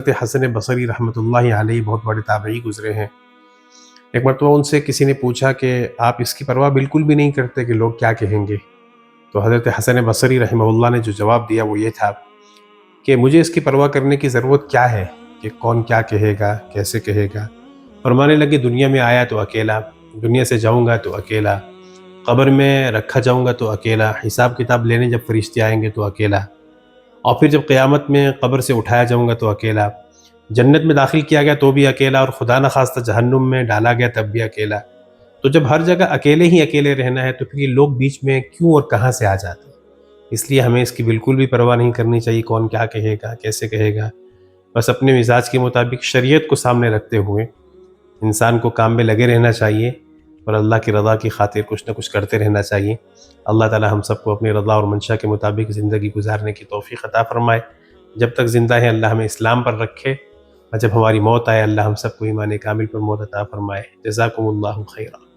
حضرت حسن بصری رحمۃ اللہ علیہ بہت بڑے تابعی گزرے ہیں۔ ایک مرتبہ ان سے کسی نے پوچھا کہ آپ اس کی پرواہ بالکل بھی نہیں کرتے کہ لوگ کیا کہیں گے؟ تو حضرت حسن بصری رحمہ اللہ نے جو جواب دیا وہ یہ تھا کہ مجھے اس کی پرواہ کرنے کی ضرورت کیا ہے کہ کون کیا کہے گا، کیسے کہے گا۔ فرمانے لگے دنیا میں آیا تو اکیلا، دنیا سے جاؤں گا تو اکیلا، قبر میں رکھا جاؤں گا تو اکیلا، حساب کتاب لینے جب فرشتے آئیں گے تو اکیلا، اور پھر جب قیامت میں قبر سے اٹھایا جاؤں گا تو اکیلا، جنت میں داخل کیا گیا تو بھی اکیلا، اور خدا نخواستہ جہنم میں ڈالا گیا تب بھی اکیلا۔ تو جب ہر جگہ اکیلے ہی اکیلے رہنا ہے تو پھر یہ لوگ بیچ میں کیوں اور کہاں سے آ جاتے ہیں؟ اس لیے ہمیں اس کی بالکل بھی پرواہ نہیں کرنی چاہیے کون کیا کہے گا، کیسے کہے گا۔ بس اپنے مزاج کے مطابق شریعت کو سامنے رکھتے ہوئے انسان کو کام میں لگے رہنا چاہیے اور اللہ کی رضا کی خاطر کچھ نہ کچھ کرتے رہنا چاہیے۔ اللہ تعالی ہم سب کو اپنی رضا اور منشا کے مطابق زندگی گزارنے کی توفیق عطا فرمائے۔ جب تک زندہ ہے اللہ ہمیں اسلام پر رکھے، اور جب ہماری موت آئے اللہ ہم سب کو ایمان کامل پر موت عطا فرمائے۔ جزاکم اللہ خیرا۔